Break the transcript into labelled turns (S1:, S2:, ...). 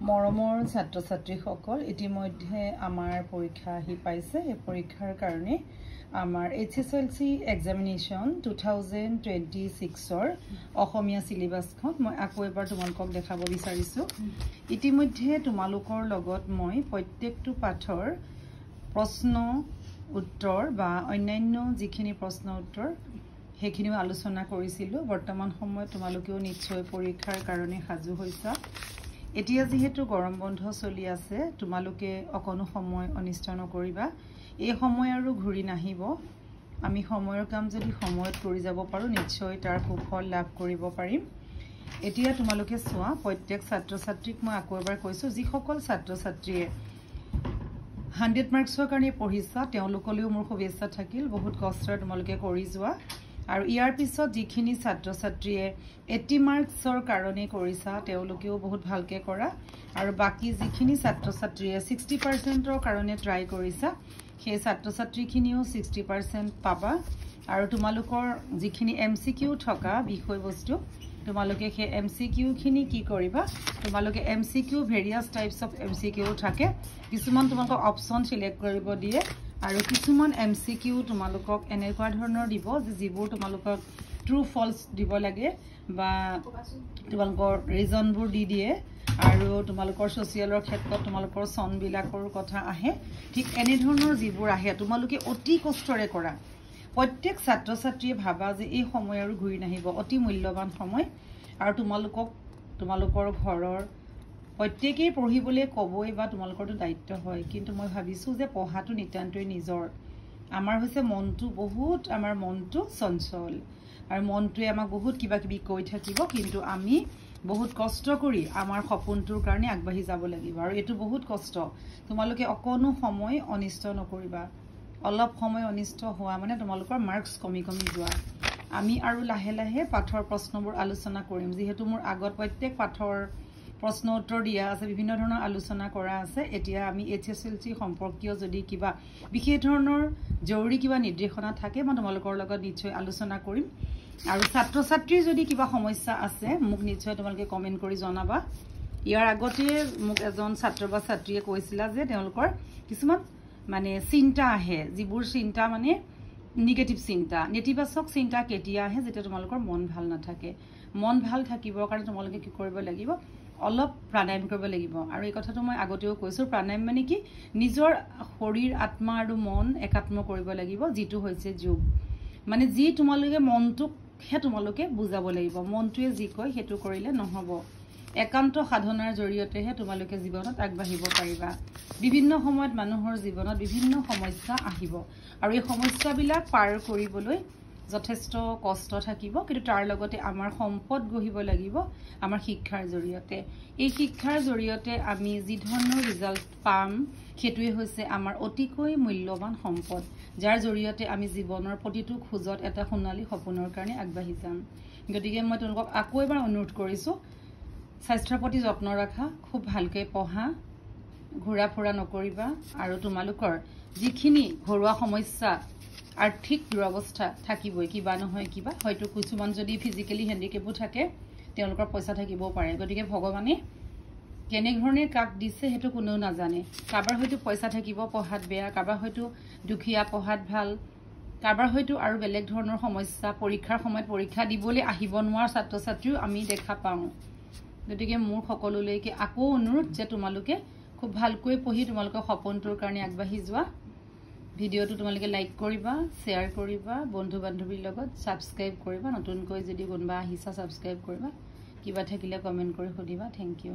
S1: মৰমৰ ছাত্ৰ ছাত্ৰীসকল ইতিমধ্যে আমাৰ পৰীক্ষা আহি পাইছে এই পৰীক্ষাৰ কাৰণে আমাৰ HSLC এক্সামিনেশ্যন 2026 অসমীয়া সিলেবাসখন মই আকৌ এবাৰ তোমালোকক দেখাব বিচাৰিছো ইতিমধ্যে তোমালোকৰ লগত মই প্ৰত্যেকটো পাঠৰ প্ৰশ্ন উত্তৰ বা অন্যান্য যিখিনি প্ৰশ্ন উত্তৰ হেখিনিও আলোচনা কৰিছিলো বৰ্তমান সময়ত তোমালোকেও নিশ্চয় পৰীক্ষাৰ কাৰণে সাজু হৈছা এতিয়া যেহেতু গৰম বন্ধ চলি আছে তোমালোকে অকনো সময় অনিষ্ট নকৰিবা এই সময় আৰু ঘূৰি নাহিব আমি সময়ৰ কাম যদি সময়ত কৰি যাব পাৰো নিশ্চয় তাৰ সুফল লাভ কৰিব পাৰিম এতিয়া তোমালোকে চোৱা প্ৰত্যেক ছাত্ৰ ছাত্ৰীক মই আকৌ এবাৰ কৈছো যি সকল ছাত্ৰ ছাত্ৰীয়ে 100 মাৰ্কছৰ কাৰণে পঢ়িছা তেওঁলোকলৈও মোৰ শুভেচ্ছা থাকিল বহুত কষ্ট তোমালোকে কৰি যোৱা আৰু ইয়াৰ পিছত যিখিনি ছাত্ৰ ছাত্ৰীয়ে 80 মাৰ্কছৰ কাৰণে কৰিছা তেওঁলোকেও বহুত ভালকে কৰা আৰু বাকি যিখিনি ছাত্ৰ ছাত্ৰীয়ে 60% কাৰণে ট্ৰাই কৰিছা সেই ছাত্ৰ ছাত্ৰীখিনিও 60% পাবা আৰু তোমালোকৰ যিখিনি MCQ থকা বিষয়বস্তু তোমালোকে সেই MCQ খিনি কি কৰিবা তোমালোকে MCQ various types of MCQ থাকে কিছুমান তোমালোকক অপচন সিলেক্ট কৰিব দিয়ে আৰু কিছুমান MCQ তোমালোকক এনেকুৱা ধৰণৰ দিব যে যিবোৰ তোমালোকক ট্ৰু ফলছ দিব লাগে বা তোমালোকৰ ৰিজনবোৰ দি দিয়ে আৰু তোমালোকৰ সোশিয়ালৰ ক্ষেত্ৰত তোমালোকৰ সন বিলাকৰ কথা আহে ঠিক এনে ধৰণৰ যিবোৰ আহে তোমালোকে অতি কষ্টৰে কৰা প্ৰত্যেক ছাত্ৰ ছাত্ৰীয়ে ভাবা যে এই সময় আৰু ঘূৰি নাহিব অতি মূল্যৱান সময় আৰু তোমালোকৰ ঘৰৰ প্ৰত্যেকই পঢ়িবলৈ কবই বা তোমালোকৰটো দায়িত্ব হয় কিন্তু মই ভাবিছো যে পঢ়াটো নিতান্তই নিজৰ আমাৰ হৈছে মনটো বহুত আমাৰ মনটো চঞ্চল আৰু মনটোৱে আমাক বহুত কিবা কিবি কৈ থাকিব কিন্তু আমি বহুত কষ্ট কৰি আমাৰ সপোনটোৰ কাৰণে আগবাঢ়ি যাব লাগিব আৰু এটো বহুত কষ্ট তোমালোকে অকনো সময় অনিষ্ট নকৰিবা অলপ সময় অনিষ্ট হোৱা মানে তোমালোকৰ মাৰ্কস কমি যোৱা আমি আৰু লাহে লাহে পাঠৰ প্ৰশ্নবোৰ আলোচনা কৰিম যেহেতু মোৰ আগত প্ৰত্যেক পাঠৰ প্ৰশ্ন উত্তৰ দিয়া আছে বিভিন্ন ধৰণৰ আলোচনা কৰা আছে এতিয়া আমি HSLC সম্পৰ্কীয় যদি কিবা বিশেষ ধৰণৰ জৰুৰী কিবা নিৰ্দেশনা থাকে মই তোমালোকৰ লগত নিশ্চয় আলোচনা কৰিম আৰু ছাত্ৰ ছাত্ৰীৰ যদি কিবা সমস্যা আছে মোক নিশ্চয় তোমালোকে কমেন্ট কৰি জনাবা ইয়াৰ আগতে মোক এজন ছাত্ৰ বা ছাত্ৰীয়ে কৈছিলা যে তেওঁলোকৰ কিছুমান মানে চিন্তা আহে যিবোৰ চিন্তা মানে নিগেটিভ চিন্তা নেতিবাচক চিন্তা কেতিয়া আহে যেতিয়া তোমালোকৰ মন ভাল নাথাকে মন ভাল থাকিবৰ কাৰণে তোমালোকে কি কৰিব লাগিব অলপ প্ৰাণায়াম কৰিব লাগিব আৰু এই কথাটো মই আগতেও কৈছো প্ৰাণায়াম মানে কি নিজৰ শৰীৰ আত্মা আৰু মন একাত্ম কৰিব লাগিব যেটো হৈছে যোগ মানে যি তোমালোকে মনটোক হে তোমালোকে বুজাব লাগিব মনটোৱে যি কয় হেতু কৰিলে নহব একান্ত সাধনাৰ জৰিয়তেহে তোমালোকে জীৱনত আগবাঢ়িব পাৰিবা বিভিন্ন সময়ত মানুহৰ জীৱনত বিভিন্ন সমস্যা আহিব আৰু এই সমস্যাবিলাক পাৰ কৰিবলৈ যথেষ্ট কষ্ট থাকিব কিন্তু তাৰ লগতে আমাৰ সম্পদ গহিব লাগিব আমাৰ শিক্ষাৰ জৰিয়তে এই শিক্ষাৰ জৰিয়তে আমি যি ধৰণৰ ৰিজাল্ট পাম হেতুৱে হৈছে আমাৰ অতিকৈ মূল্যৱান সম্পদ যাৰ জৰিয়তে আমি জীৱনৰ প্ৰতিটো খোজত এটা সোণালী সপোনৰ কাৰণে আগবাঢ়ি যাম গতিকে মই তোমালোকক আকৌ এবাৰ অনুৰোধ কৰিছো স্বাস্থ্যৰ প্ৰতি যত্ন ৰাখা খুব ভালকৈ পঢ়া ঘোৰা ফুৰা নকৰিবা আৰু তোমালোকৰ যিখিনি ঘৰুৱা সমস্যা আৰ্থিক দুৰৱস্থা থাকিবই কিবা নহয় কিবা হয়তো কিছুমান যদি ফিজিক্যালি হ্যান্ডিক্যাপো থাকে তেওঁলোকৰ পইচা থাকিবও পাৰে গতিকে ভগৱানে কেনে ধৰণে কাক দিছে হেতু কোনেও নাজানে কাবাৰ হয়তো পইচা থাকিব পঢ়াত বেয়া কাবাৰ হয়তো দুখিয়া পঢ়াত ভাল কাবাৰ হয়তো আৰু বেলেগ ধৰণৰ সমস্যা পৰীক্ষাৰ সময়ত পৰীক্ষা দিবলৈ আহিব নোৱাৰা ছাত্ৰ ছাত্ৰীও আমি দেখা পাওঁ গতিকে মোৰ সকলোলৈকে আকৌ অনুৰোধ যে তোমালোকে খুব ভালকৈ পঢ়ি তোমালোকৰ সপোনটোৰ কাৰণে আগবাঢ়ি যোৱা ভিডিওটো তোমালোকে লাইক কৰিবা শেয়াৰ কৰিবা বন্ধু বান্ধৱীৰ লগত সাবস্ক্ৰাইব কৰিবা নতুনকৈ যদি কোনবা আহিছা সাবস্ক্ৰাইব কৰিবা কিবা থাকিলে কমেন্ট কৰি সুধিবা থ্যাংক ইউ